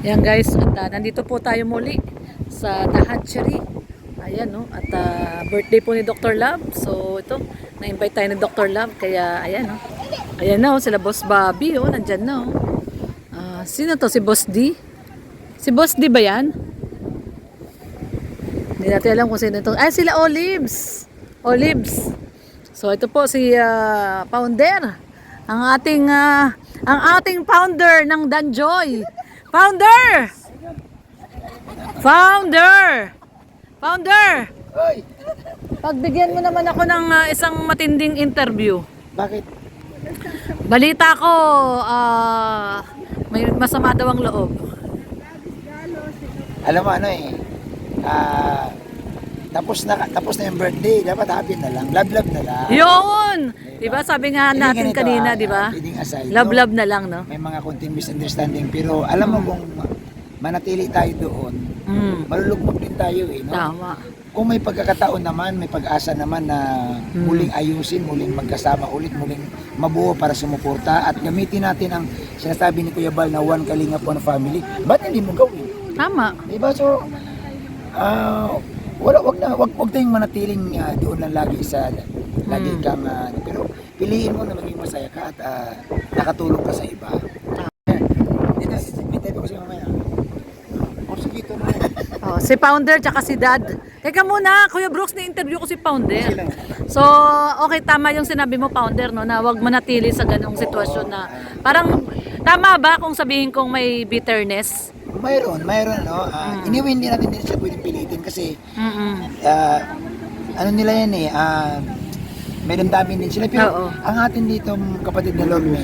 Yan guys, at nandito po tayo muli sa The Hatchery. Ayan no, at birthday po ni Dr. Love. So ito, na-invite tayo ni Dr. Love. Kaya ayan no. Ayan na sila Boss Bobby oh, nandyan na oh. Sino to? Si Boss D? Si Boss D ba yan? Hindi natin alam kung sino ito. Ay, sila Olives. Olives. So ito po si founder. Ang ating founder ng Danjoy. Founder! Founder! Founder! Pagbigyan mo naman ako ng isang matinding interview. Bakit? Balita ko, may masama daw ang loob. Alam mo ano tapos na yung birthday, dapat happy na lang, love na lang. Yun! Diba sabi nga natin kanina, diba? Love na lang, no? May mga konting misunderstanding, pero alam mo kung manatili tayo doon, malulugmok din tayo no? Tama. Kung may pagkakataon naman, may pag-asa naman na muling ayusin, muling magkasama ulit, muling mabuo para sumuporta at gamitin natin ang sinasabi ni Kuya Bal na one Kalinga po family, ba't hindi mo gawin? Tama. Diba? So, wag tayong manatiling doon lang lagi sa lagi kang pero piliin mo na maging masaya ka at nakatulong ka sa iba. Dito, mitay ko kasi mamaya. Sige ito na. Oh, si Founder tsaka si Dad. Teka muna, Kuya Brooks, na-interview ko si Founder. So, okay, tama yung sinabi mo, Founder, no, na wag manatili sa ganung sitwasyon na parang tama ba kung sabihin kong may bitterness? Mayroon, no. Iniwin din natin din siya pwedeng pilitin kasi ano nila yan may damdamin din sila. Pero ang atin dito kapatid na Lorme,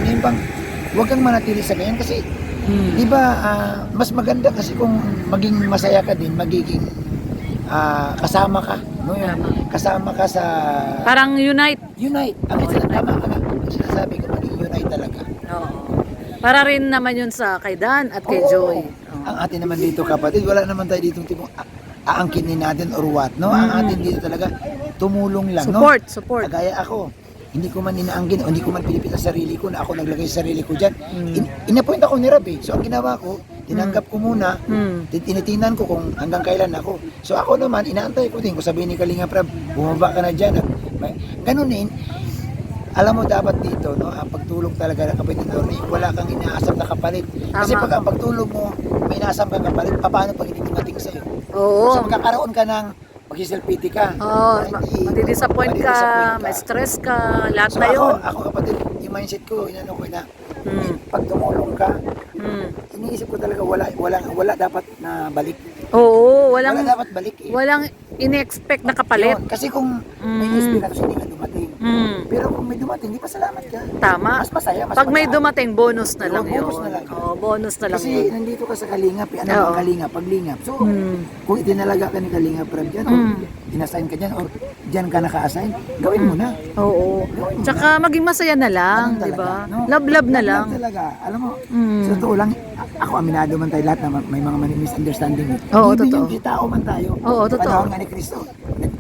yung bang huwag kang manatili sa ganyan kasi di ba mas maganda kasi kung maging masaya ka din, magiging kasama ka, no? Kasama ka sa parang unite. Ang tama ka na. Sinasabi ko maging unite talaga. Oo. Para rin naman yun sa kay Dan at kay Joy. Ang atin naman dito kapatid, wala naman tayo dito tipong aangkinin natin or what, no? Ang atin dito talaga tumulong lang, Support. Kagaya ako, hindi ko man inaanggin o hindi ko man pinipit ang sarili ko na ako naglagay sa sarili ko dyan. Inapoint ako ni Rab So ang ginawa ko, tinanggap ko muna, tinitinan ko kung hanggang kailan ako. So ako naman, inaantay ko din. Kung sabihin ni Kalinga Prab, bumaba ka na dyan. Ganun din. Alam mo dapat dito, no, ang pagtulong talaga ng kapatid Lorne, wala kang inaasam na kapalit. Kasi pag ang pagtulong mo, may inaasam kang kapalit, paano pag hindi dumating sa'yo? Oo. So magkakaroon ka ng mag-self-pity ka. Oo, madi-disappoint ka, may stress ka, lahat na yun. Ako kapatid, yung mindset ko, inano ko na, pag tumulong ka, iniisip ko talaga wala dapat na balik. Oo, Wala dapat balik Walang in-expect na kapalit. Yun, kasi kung may inspiration hindi ka dumating. Pero kung may dumating, di pa salamat ka. Tama. Mas masaya, mas pag may magaan. dumating, bonus na lang yun. Bonus na lang. Oo, bonus na lang Kasi yun. nandito ka sa Kalingap, ano ang Kalingap, paglingap. So, kung itinalaga ka ni Kalingap Prab dyan, o inassign ka dyan, or dyan ka naka-assign, gawin mo na. Oo. Tsaka maging masaya na lang, di ba? No? Love na lang. Love talaga. Alam mo, sa totoo lang, ako aminado man tayo lahat na may mga misunderstanding. Oo, Even totoo. yung tao man tayo. Oo, totoo. Panahon nga ni Kristo,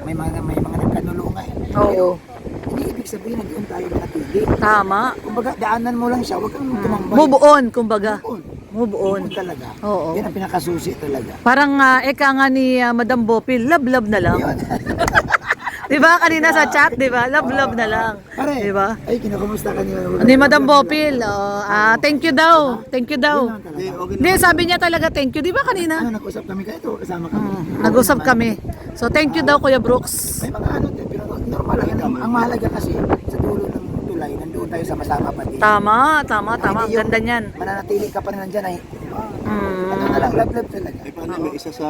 may mga nagkanulungan. Oo. Hindi ibig sabihin na doon tayo manatili. Tama. Kumbaga, daanan mo lang siya, huwag kang tumambay. Move on, kumbaga. Move Move on. on. Talaga. Oo. Yan ang pinakasusi talaga. Parang eka nga ni Madam Bopil, love na lang. Yun. Di ba? Kanina sa chat, di ba? Love na lang. Pare, Di ba? ay, kinakumusta ka niya. Ni Madam Bopil, thank you daw. Thank you daw. Hindi, sabi niya talaga thank you. Di ba kanina? Nag-usap kami kayo, kasama kami. Nag-usap kami. So, thank you daw, Kuya Brooks. May mga pero normal lang yun. Ang mahalaga kasi, sa dulo ng tulay, nandoon tayo sama-sama pati. Tama. Ang ganda niyan. Mananatili ka pa rin nandyan ay, ano na lang, love talaga. Ay, paano may isa sa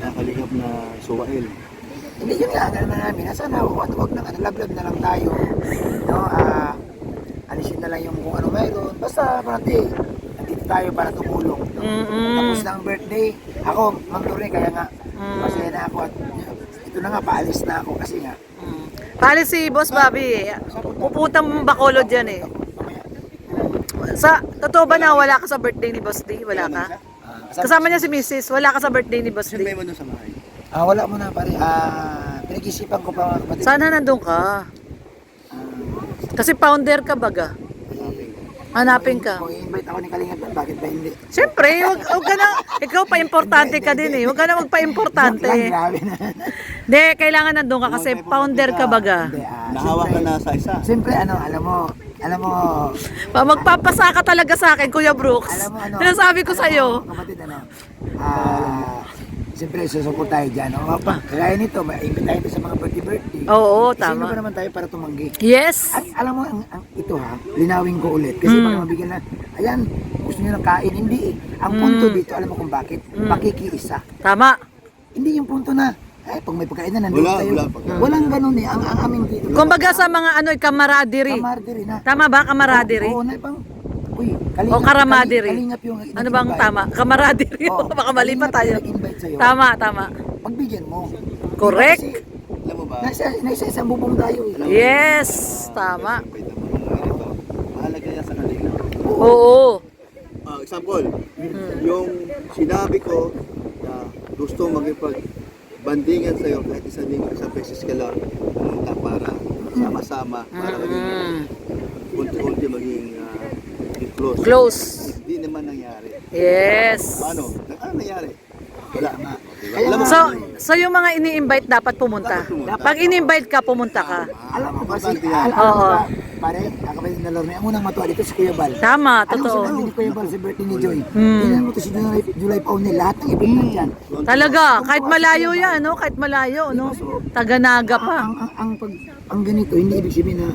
nakalingap na suwail? Hindi yun nga, gano'n na namin. Sana huwag na, love na lang tayo. No, alisin na lang yung kung ano mayroon. Basta, parati, nandito tayo para tumulong. No? Tapos na ang birthday. Ako, Ma'am Lorne, kaya nga, masaya na ako. At ito na nga, paalis na ako kasi nga. Pali si Boss Bobby, puputang bakolod yan eh. Totoo ba na wala ka sa birthday ni Boss D? Wala ka? Kasama niya si Mrs. Wala ka sa birthday ni Boss D? Siyempre mo doon sa bahay. Wala mo na pare. Pinag-isipan ko pa mga kapatid. Sana nandun ka. Kasi founder ka baga. Hanapin ka. Kung i-invite ako ni Kalingap, bakit ba hindi? Siyempre, wag ka na, ikaw pa importante ka din eh. Huwag ka na magpa-importante. Joke lang, grabe na. Hindi, kailangan nandun ka kasi founder ka baga. Hindi, Nahawa ka na sa isa. Siyempre, alam mo, Magpapasa ka talaga sa akin, Kuya Brooks. alam mo ano. Sinasabi ko sa'yo. Kapatid, siyempre, susupport tayo dyan. O, kagaya nito, ma-invite tayo sa mga birthday. Oo, Sino ba tama. naman tayo para tumanggi? Yes. At alam mo, ito linawin ko ulit. Kasi baka mabigyan na, ayan, gusto nyo ng kain. Hindi eh. Ang punto dito, alam mo kung bakit? Pakikiisa. Tama. Hindi yung punto na, pag may pagkain na, nandun Wala, tayo. wala pagkain. Walang ganun eh. Ang aming dito. Kumbaga sa mga camaraderie. Camaraderie na. Tama ba, camaraderie? Oo, na bang, uy, O karamadiri. Kalingap yung Ano bang tama? Camaraderie. Oo, Baka mali pa kalingap tayo. yung nag-invite sa'yo. Tama, tama. Pagbigyan mo. Correct. Diba kasi, Alam mo ba? nasa isang bubong tayo eh. Yes, tama. Mahalaga yan sa kanila. Oo. Example, yung sinabi ko na gusto magipag-bandingan sa'yo kahit isang beses ka lang pumunta para sama-sama, para maging unti-unti maging close. Close. Hindi naman nangyari. Yes. Ano nangyari? Wala nga. Kaya Alam mo, So yung mga ini-invite dapat pumunta. Pag ini-invite ka, pumunta ka. Alam mo kasi, Importante yan. alam mo Oo. ba, pare, ang kapatid na Lorne, ang unang matuwa dito si Kuya Bal. Tama, Alam mo totoo. sa ni Kuya Bal sa birthday ni Joy. Tingnan mo to si July Paunel, lahat ng event nandyan. Talaga, kahit malayo yan, no? Kahit malayo, no? Taganaga pa. Ang ganito, hindi ibig sabihin na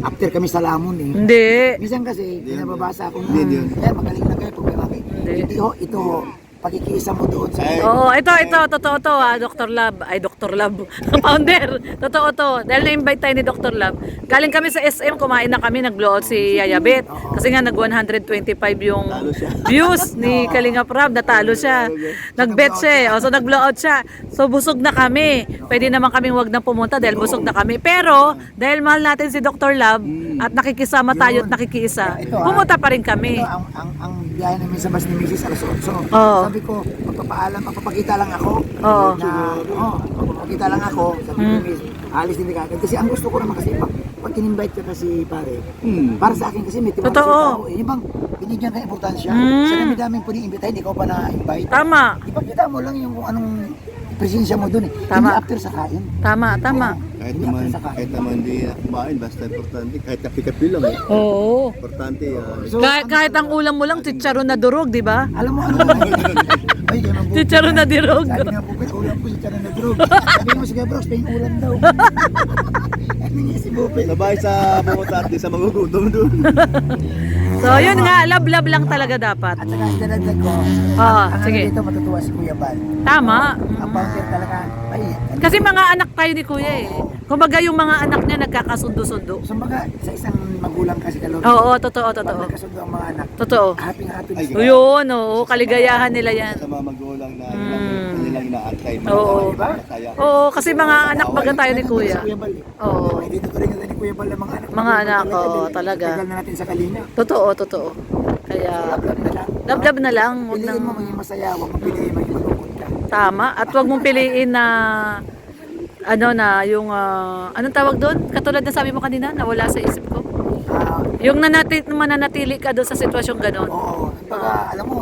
after kami sa Lamon eh. Hindi. Minsan kasi, pinababasa ako na, Hindi yun. kaya magaling na kayo pag may makit. Hindi. Hindi ho, ito ho, pakikiisa mo doon sa... Ay, Oo, ito, totoo to ha, Dr. Lab. Ay, Dr. Lab. Founder. Totoo to. Dahil na-invite tayo ni Dr. Lab. Galing kami sa SM, kumain na kami, nag-blowout si Yayabet. Kasi nga, nag-125 yung Talo siya. views ni Kalinga Prab. Natalo siya. Nag-bet siya eh. O, so, nag-blowout siya. So, busog na kami. Pwede naman kaming wag na pumunta dahil busog na kami. Pero, dahil mahal natin si Dr. Lab at nakikisama tayo at nakikiisa, pumunta pa rin kami. Ito, ang biyahe namin sa bus ni Mrs. alas 8. Oo. Sabi ko, magpapakita lang ako. Oo. Magpapakita lang ako. Sabi ni Miss, alis din kagad. Kasi ang gusto ko naman kasi, pag in-invite ka kasi pare, para sa akin kasi may tiwala Totoo. sa tao. Yung bang binigyan ka importansya. Sa dami-daming pwedeng imbitahin, ikaw pa na-invite. Tama. Ipakita mo lang yung kung anong presensya mo dun eh. Tama. Hindi after sa kain. Tama, tama. kahit naman hindi na kumain, basta importante, kahit kapi-kapi lang eh. Oo. Importante So, Kahit ang ulam mo lang, chicharon na durog, di ba? alam mo ano lang eh. Ay, ganun po. Chicharon na durog. Sabi nga po, ulam ko si Charan na drug. Sabi mo, sige bro, paying ulam daw. Ano nga si Bupet? Sabay sa pumunta at di sa magugutom doon. So, yun nga, love-love lang talaga dapat. At saka sinadagdag ko, Oo, ang sige. dito matutuwa si Kuya Bal. Tama. Ang founder talaga, ay, Kasi mga anak tayo ni Kuya eh. Kumbaga yung mga anak niya nagkakasundo-sundo. Sumbaga, sa isang magulang kasi kalor. Oo, totoo, Pag totoo. nagkasundo ang mga anak, Totoo. happy-happy na Ay, sila. Yun, oo, kaligayahan nila yan. Sa mga magulang na nilang inaantay. Oo. Masaya. Oo, kasi mga anak baga tayo ni Kuya. Si Kuya Bal eh. Oo. Ay, dito ko rin ni Kuya Bal ang mga anak. Mga anak, oo, dahil talaga. Tagal na natin sa Kalinga. Totoo, totoo. Kaya, Love na lang. love-love na lang. Huwag Piliin mo nang, maging masaya, huwag mo piliin maging malungkot ka. tama. At huwag mong piliin na, ano na, yung, anong tawag doon? Katulad na sabi mo kanina, nawala sa isip ko. Ah, Yung mananatili ka doon sa sitwasyong ganon. Oo, baga, alam mo,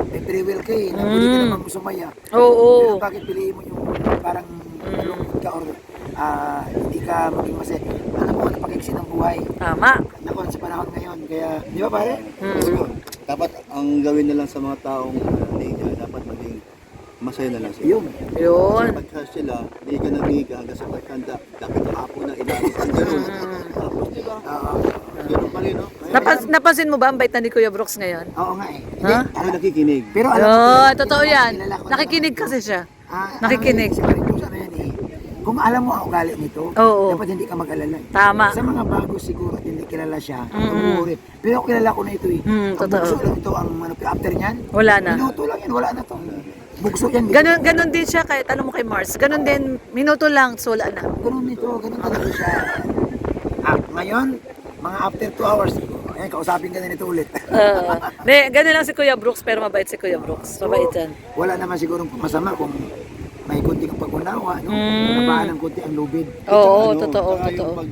may free will ka eh, nabuli ka naman sumaya. Oo. Pero bakit piliin mo yung parang malungkot ka or hindi ka maging masaya? Alam mo, napakiksi ng buhay. Tama. Ako sa panahon ngayon, kaya, di ba pare? Siguro, dapat ang gawin na lang sa mga taong niga, dapat maging masaya na lang sila. Yun. Yun. Pagka sila, niga na niga hanggang sa pagkanda, dapat hapon na ilalim ang gano'n. Tapos diba, gano'n pa rin, no? Napansin mo ba ang bait na ni Kuya Brooks ngayon? Oo nga eh. Ha? Ako nakikinig. Pero alam mo, Oo, totoo yan. kilala ko Nakikinig naman. kasi siya. Ah, Nakikinig. Sa ano yan eh. Kung alam mo ang ugali nito, Oo. dapat hindi ka mag-alala. Tama. Sa mga bago siguro at hindi kilala siya, umuuri. Pero kilala ko na ito eh. Pag totoo. bugso lang ito ang after niyan, Wala na. minuto lang yan, wala na to. Bugso yan. Ganon din siya kahit ano mo kay Mars. Ganon din, minuto lang, so wala na. Ganun ito, ganun talaga siya. Ngayon, mga after 2 hours, ayan, kausapin ka na nito ulit. Ganon lang si Kuya Brooks, pero mabait si Kuya Brooks. Mabait yan. Wala naman siguro masama kung may kunting pag-unawa, no? Nabaan ng kunti ang lubid. Oo, Ano, totoo, saka totoo. Yung pag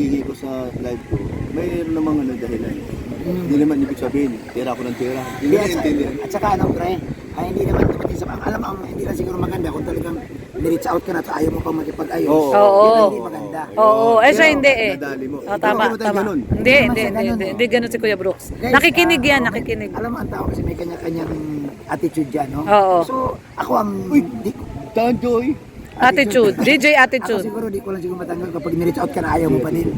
paghingi ko sa live ko, mayroon namang dahilan. Hindi naman ibig sabihin, tira ko ng tira. Hindi Yes, naiintindihan. at saka ano, pre, ay hindi naman dumating sa alam mo, hindi lang siguro maganda kung talagang ni-reach out ka na at ayaw mo pa makipag-ayos. Oo. Oo. Yun ang hindi maganda. Oo, siya hindi eh. Nadali mo. Oh, tama, Ikaw, tama. ganun. Hindi, Hindi naman hindi, siya hindi, ganun, hindi, eh. hindi ganun si Kuya Brooks. Guys, Nakikinig yan, may- nakikinig. Alam mo, ang tao kasi may kanya-kanyang attitude dyan, no? Oo. So, ako ang... Tanjoy! Attitude, DJ Ako attitude. siguro, di ko lang siguro matanggal kapag ni-reach out ka na ayaw mo pa din.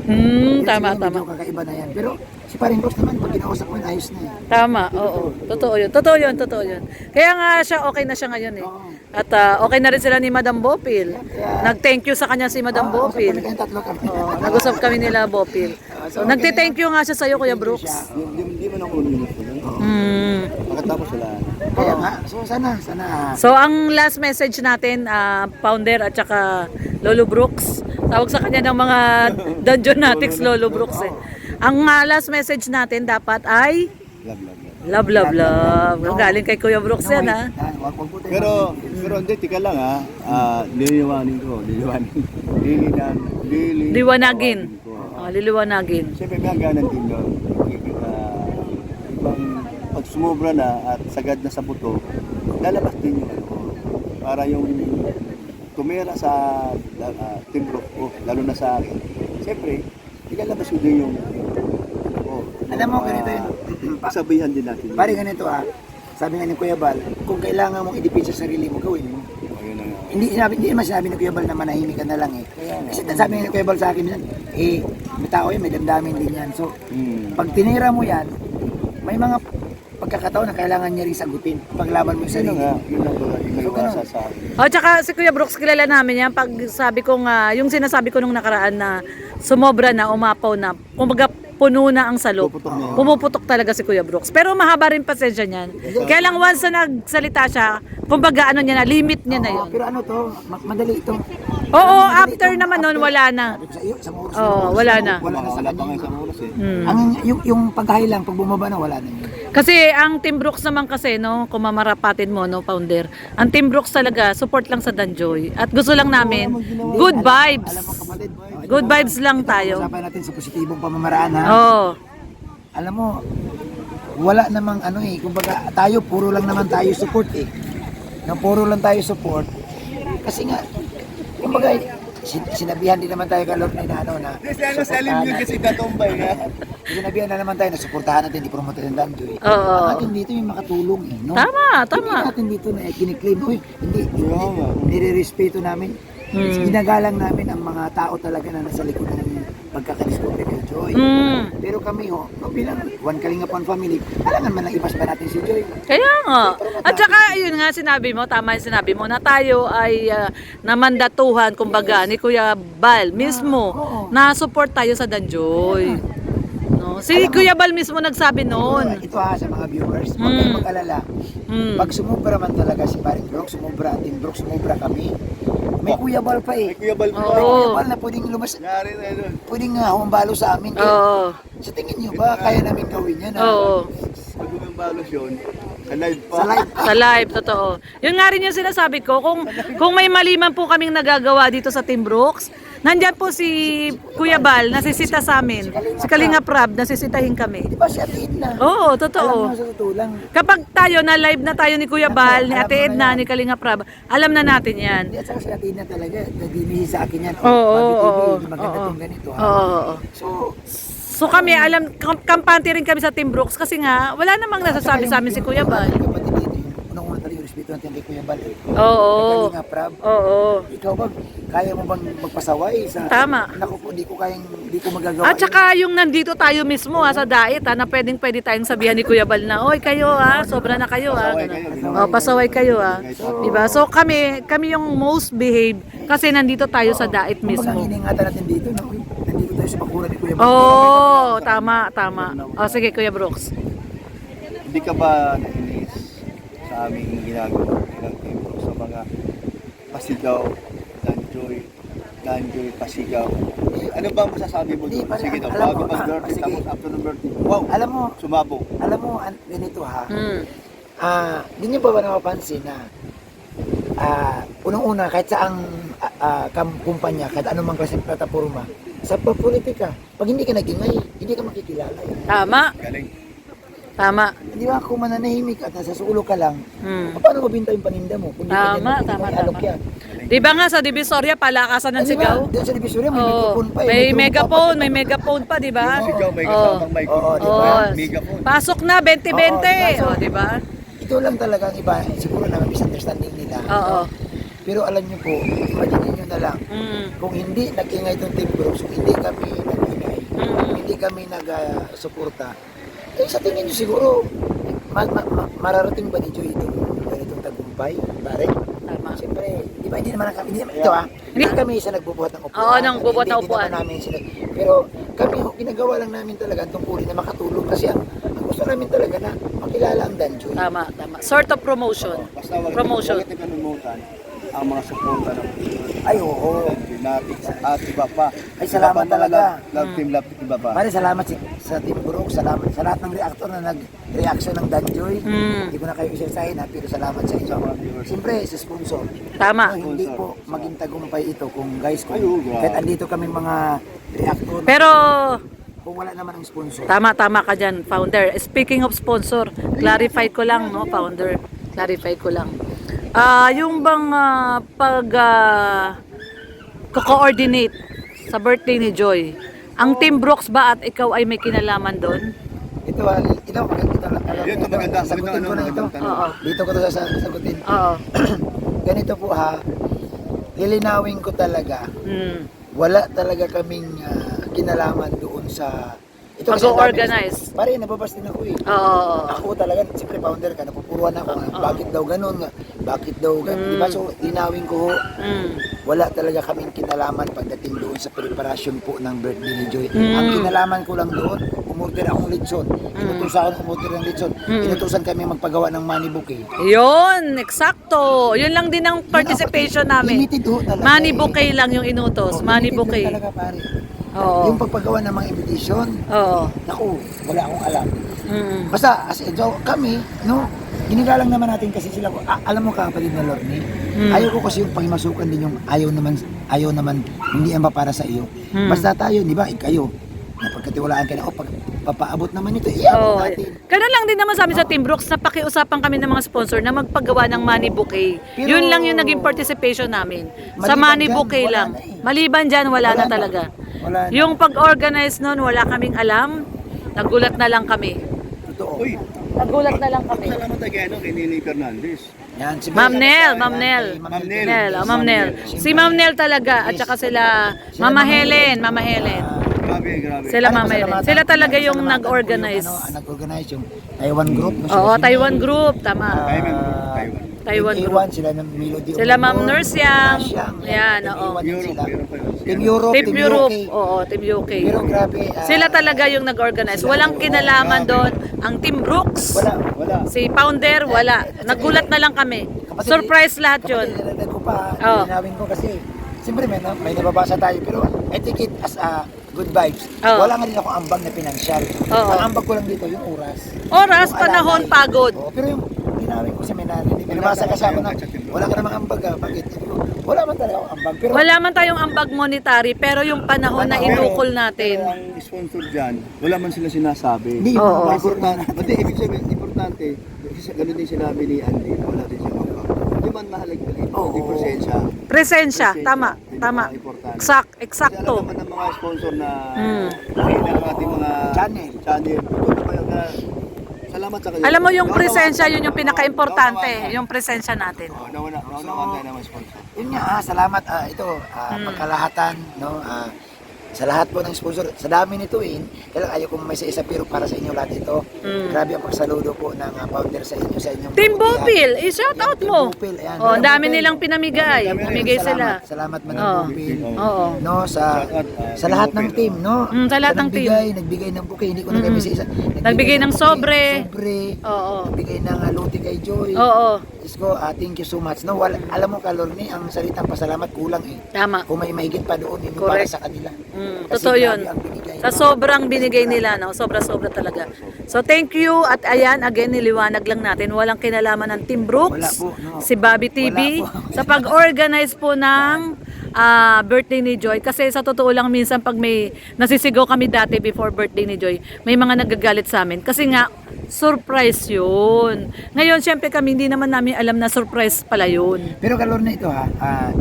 Tama, Siguro tama. medyo kakaiba na yan. Pero si Paring Brooks naman, pag kinausap mo, ayos na eh. Tama, oo. Totoo yun, totoo yun, totoo yun. Kaya nga siya, okay na siya ngayon eh. At okay na rin sila ni Madam Bopil. Nag-thank you sa kanya si Madam Bopil. Kami tatlo kami. Oo, nag-usap kami nila Bopil. So, nagte-thank you nga siya sa'yo, Kuya Brooks. Hindi man ako uminom ko nun. Pagkatapos wala. Kaya nga, so sana. So, ang last message natin, Founder at saka Lolo Brooks. Tawag sa kanya ng mga Dungeonatics Lolo Brooks eh. Ang last message natin dapat ay Love, love, love. love, love, love. Galing kay Kuya Brooks yan ha. Wag po tayo. Pero hindi, tika lang ha. Liliwanagin ko. Liwanagin. ko. Liliwanagin. Siyempre may hangganan din doon. Ibang pag sumobra na at sagad na sa buto, lalabas din yung ano ko. Para yung tumira sa timbro ko, lalo na sa akin. Siyempre, ilalabas ko din yung ano ko. Alam mo, ganito yun. Pasabihan din natin. Pare ganito sabi nga ni Kuya Bal, kung kailangan mong i-defend sa sarili mo, gawin mo. Ayun na nga. Hindi naman sinabi ni Kuya Bal na manahimik ka na lang eh. Kasi sabi nga ni Kuya Bal sa akin yan, may tao yan, may damdamin din yan. So, pag tinira mo yan, may mga pagkakataon na kailangan niya rin sagutin. Paglaban mo yung Yun sarili. nga, yun ang may iwasa sa akin. O, tsaka si Kuya Brooks, kilala namin yan. Pag sabi ko nga, yung sinasabi ko nung nakaraan na sumobra na, umapaw na, kumbaga puno na ang salop. Puputok na yan. Pumuputok talaga si Kuya Brooks. Pero mahaba rin pasensya niyan. Kaya lang once na nagsalita siya, kumbaga ano niya na, limit niya na yun. Pero ano to, madali ito. Oo, after naman nun, wala na. Sabi ko sa iyo, isang oras Oo, wala na. Wala na sa Wala pa kanya. nga isang oras eh. Ang yung pagkahay lang, pag bumaba na, wala na yun. Kasi ang Team Brooks naman kasi, no, kung mamarapatin mo, no, Founder, ang Team Brooks talaga, support lang sa Danjoy. At gusto lang namin, good vibes. Alam mo kapatid, Good vibes lang tayo. usapan natin sa positibong pamamaraan ha. Oo. Alam mo, wala namang ano eh, kumbaga tayo, puro lang naman tayo support eh. Na puro lang tayo support. Kasi nga, kumbaga, sinabihan din naman tayo kalor na ano na Salim yun kasi katumbay nga. sinabihan na naman tayo na suportahan natin, i-promote natin Danjoy. Oo. Ang atin dito yung makatulong eh, no? Tama, Hindi tama. natin dito na kiniklaim, uy, hindi, nga. nire-respeto namin. Ginagalang namin ang mga tao talaga na nasa likod ng pagkakadiscover kay Joy. Pero kami bilang One Kalingapan family, alangan man lang ipas pa natin si Joy. Kaya nga. At saka, yun nga, sinabi mo, tama yung sinabi mo, na tayo ay namandatuhan, kumbaga, ni Kuya Bal mismo, na support tayo sa Danjoy. No? Si Kuya Bal mismo nagsabi noon. Ito sa mga viewers, huwag kayong mag-alala. Pag sumubra man talaga si Paring Brooks, sumubra, Team Brooks, sumubra kami. May Kuya Bal pa eh. Kuya Bal Oo. May Kuya Bal na pwedeng Yari na yun. pwedeng humambalo sa amin. Oo. Sa tingin nyo ba, kaya namin gawin yan? Oo. Pag umimbalos yun, ka-live pa. Sa live. Sa live, totoo. Yun nga rin yung sinasabi ko, kung may mali man po kaming nagagawa dito sa Team Brooks, nandyan po si Kuya Bal, nasisita sa amin. Si Kalinga Prab, nasisitahin kami. Di ba si Ate Edna? Oo, Alam totoo. mo sa totoo lang. Kapag tayo na live na tayo ni Kuya Bal, ni Ate Edna, ni Kalinga Prab, alam na natin yan. Hindi, at saka si Ate Edna talaga, nagdinihi sa akin yan. Oo, Babi TV, oo, hindi maganda oo. itong ganito. Ha? Oo. So kami, kampante rin kami sa Team Brooks kasi nga, wala namang nasasabi sa amin si Kuya Bal. Kapatid dito, yung unang-una talaga yung respeto natin kay Kuya Bal. Oo. Kay Kalinga Prab. Oo. Ikaw ba, kaya mo bang magpasaway sa... Tama. Naku po, di ko magagawa. At saka yung nandito tayo mismo sa Dait na pwede tayong sabihan ni Kuya Bal na, oy kayo sobra na kayo pasaway kayo Diba? So kami yung most behaved kasi nandito tayo sa Dait Kung mismo. iningatan natin dito, na, uy, nandito tayo sa bakuran ni Kuya Bal. Oh, tama. O sige Kuya Brooks. Hindi ka ba nainis sa aming ginagawa bilang Team Brooks sa mga pasigaw, Danjoy, pasigaw? Ano ba ang masasabi mo Hindi, doon? parang Sige daw, alam bago mo, mag-birthday, sige. tapos after ng birthday, wow, Alam mo, sumabog. ganito ha. Hindi niyo ba napapansin na unang-una, kahit saang kumpanya, kahit anumang klaseng plataforma, sa politika, pag hindi ka nagingay, hindi ka makikilala. Tama. Galing. Tama. Di ba kung mananahimik at nasa sulo ka lang, Hmm. paano mabinta yung paninda mo? Kung di ka Tama, din- tama, may alok tama. yan. Di ba nga sa Divisoria, palakasan ng Di ba? sigaw? Doon sa Divisoria, may Oo. microphone pa eh. May May megaphone, may megaphone pa, di ba? Si Joe may Oo. kasamang mic. Oo, di ba? Oo. Megaphone. Pasok na, 2020. Oo, O, di ba? Ito lang talaga ang iba, siguro na misunderstanding nila. Oo. Pero alam niyo po, imagine nyo na lang, Mm. kung hindi nag-ingay itong Team Brooks, kung hindi kami nag-ingay, Mm. hindi kami nag-suporta, eh sa tingin nyo siguro, mararating ba ni Joy itong ganitong tagumpay, pare? Tama. Siyempre, di ba, hindi naman kami, hindi naman, ito hindi kami isa nagbubuhat ng upuan. Oo, nang bubuhat ng Hindi upuan. naman namin sila, pero kami, ginagawa lang namin talaga ang tungkulin na makatulong kasi ang gusto namin talaga na makilala ang Dan Joy. Tama, tama. Sort of promotion. Basta Promotion. Huwag natin kalimutan ang mga suporta ng Ay, oo. Fanatics at iba pa. Ay, salamat Iba pa mga talaga. Love team, love team, iba pa. Pare, salamat sa Team Brooks, salamat sa lahat ng reactor na nag-reaction ng Dan Joy. Mm. Hindi ko na kayo isasahin ha, pero salamat sa inyo. Siyempre, sa sponsor. Tama. No, hindi po maging tagumpay ito kung guys, kung Ay, oo, grabe. kahit andito kami mga reactor, Pero, kung wala naman ang sponsor. tama ka dyan, founder. Speaking of sponsor, clarify ko lang, no, founder. Clarify ko lang. Yung bang co-coordinate sa birthday ni Joy, ang Team Brooks ba at ikaw ay may kinalaman doon? Ito, ito lang. Ito, maganda, Sagutin maganda, ko na ito. magandang tanong. Oo. Dito ko to sasagutin. Oo. Ganito po ha, lilinawin ko talaga, Mm. wala talaga kaming kinalaman doon sa ito kasi Pag-organize. pare, nababas din ako eh. Oo. Ako talaga, siyempre founder ka, napupuruan ako. Bakit daw ganun? Bakit daw ganun? Diba? So, linawin ko, Mm. wala talaga kaming kinalaman pagdating doon sa preparasyon po ng birthday ni Joy. Mm. Ang kinalaman ko lang doon, umorder akong litson. Inutusan ako umorder ng litson. Inutusan kami magpagawa ng money bouquet. Yun, eksakto. Yun lang din ang participation namin. Limited ho talaga. Money eh. bouquet lang yung inutos. Money Limited bouquet. lang talaga pare. Oo. Yung pagpagawa ng mga invitation, Oo. naku, wala akong alam. Mm. Basta, so, kami, no, ginagalang naman natin kasi sila, alam mo kapatid na Lorne, ayaw ko kasi yung pahimasukan din yung ayaw naman, hindi yan ba para sa iyo. Basta tayo, di ba, kayo, napagkatiwalaan ka na, papaabot naman ito, Oo. iabot natin. Ganun lang din naman sa amin sa Team Brooks na pakiusapan kami ng mga sponsor na magpagawa ng money bouquet. Pero- Yun lang yung naging participation namin. Sa Maliban money dyan, bouquet wala lang. na eh. Maliban dyan, wala na Wala na. talaga. Wala na. Yung pag-organize nun, wala kaming alam. Nagulat na lang kami. Totoo. Uy, Nagulat na lang kami. salamat tayo kay Nini Fernandez. Yan, si Ma'am Nel, Yan, Ma'am Nel. kay Ma'am Nel, Nel. Ma'am Nel. Si Ma'am Nel talaga at saka sila Mama Helen, Mama Helen. Grabe, grabe. Sila Ano, Mama Helen. pasalamatan- Sila talaga yung pasalamatan po nag-organize. yung, nag-organize yung Taiwan group. no, Oo, sila si Taiwan Mel. Group, tama. Taiwan. Taiwan Team group. A1, sila ng Melody. Sila Ma'am Omidor, Nurse Yang. Yang. Yan, Team oo. A1 din Europe, sila. Europe pa yun. Team Europe, Team Europe, UK. oo, Team UK. Pero grabe. Sila talaga yung nag-organize. sila- Walang kinalaman grabe. doon. Ang Team Brooks, Wala. Wala. si Founder, wala. Nagulat na lang kami. Kapatid, Surprise lahat yun. Kapatid, nilagay ko pa, Oo. linawin ko kasi, siyempre may nababasa tayo, pero I take it as good vibes. Oo. Wala nga rin ako ambag na pinansyal. Oo. Ang ambag ko lang dito, yung oras. Oras, Yung panahon, alalay. pagod. Oo, pero yung linawin ko sa menari, pinabasa kasi ako na, wala ka namang ambag bakit? Wala man talaga akong ambag. Pero Wala man tayong ambag monetary, pero yung panahon na inukol Pero natin. ang sponsor dyan, wala man sila sinasabi. hindi, Oo. importante. Hindi, ibig sabihin, importante, kasi ganun din sinabi ni Andy, na wala din siya mabang. Hindi man mahalaga, Oo. hindi presensya. Presensya, tama, Yun ang tama. mga importante. Eksakto. Kasi alam naman ng mga sponsor na Mm. nakita ng ating mga Channel. Ito naman na salamat sa kanila. Alam mo yung Naunawaan- presensya, yun yung pinaka-importante, naunawaan yung presensya natin. ka. Naunawaan tayo ng mga sponsor. Yun nga, salamat ito, pagkalahatan, no? Sa lahat po ng sponsor, sa dami nito kailangan ayaw kong may isa pero para sa inyo lahat ito. Grabe ang pagsaludo po ng founder sa inyo, sa inyong Team kabutihan. Bopil, i-shout out Team mo. Bopil, ayan. Oh, ang Madam dami Bopil. nilang pinamigay. Namigay sila. Salamat Madam Oo. Bopil. Oo. No, sa Team lahat ng Bopil, team, no? Sa lahat ng team. Nagbigay ng bouquet, hindi ko na kami sa isa. Nagbigay ng bouquet, sobre. Sobre. Oo. Nagbigay ng luti kay Joy. Oo, Diyos ko, thank you so much. No, alam mo, Kalorni, ang salitang pasalamat kulang tama. Kung may mahigit pa doon, yun yung para Correct. sa kanila. Mm, Kasi totoo yun. grabe ang binigay. Sa sobrang binigay nila, no? Sobra-sobra talaga. So, thank you. At ayan, again, niliwanag lang natin. Walang kinalaman ng Team Brooks, Wala po, no. si Bobby TV, Wala po. sa pag-organize po ng birthday ni Joy. Kasi sa totoo lang minsan pag may nasisigaw kami dati before birthday ni Joy, may mga nagagalit sa amin. Kasi nga, surprise yun. Ngayon, syempre kami hindi naman namin alam na surprise pala yun. Pero Kalorna ito ha,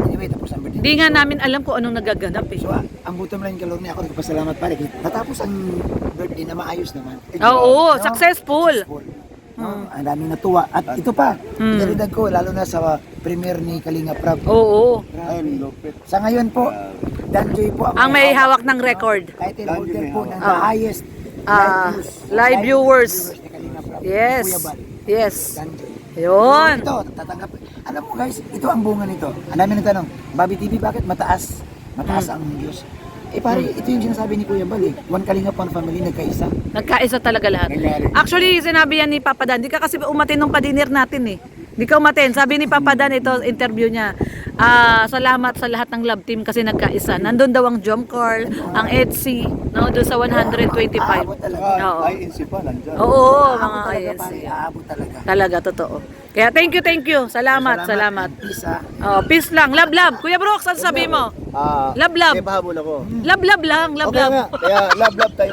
anyway, tapos ang birthday. Hindi nga namin alam kung anong nagaganap eh. So, ang bottom line Kalorna, ako nagpasalamat pare. Natapos ang birthday na maayos naman. Oo, No? successful. No? Ang daming natuwa. At ito pa, pinaridag ko, lalo na sa premiere ni Kalinga Prab. Oo. Ayun, lupit. Sa ngayon po, Danjoy po Ang may hawak ng record. title Danjoy holder may po hawak. ng the highest live viewers. ni Kalinga Prab. Yes. Kuya Bal, Yes. Danjoy. Yun. Ito, tatanggap. Alam mo guys, ito ang bunga nito. Ang dami ng tanong, Bobby TV, bakit mataas? Mataas ang views. Eh pare, ito yung sinasabi ni Kuya Bal eh. One Kalinga Pan family, nagkaisa. Nagkaisa talaga lahat. Nangyari. Actually, sinabi yan ni Papa Dan, di ka kasi umatin nung padiner natin eh. Di ka umatin. Sabi ni Papa Dan, ito interview niya, salamat sa lahat ng love team kasi nagkaisa. Nandun daw ang Jomcar, ang Etsy, no, doon sa 125. Aabot talaga. Oo. Ah, INC pa, nandyan. Oo, Aabot mga talaga INC. pare, aabot talaga. Talaga, totoo. Kaya thank you. Salamat. Peace ah. Oh, peace lang. Love. Kuya Brooks, ano sabi mo? Love. May pahabol ako. Love lang. Love. Okay nga, kaya love tayo.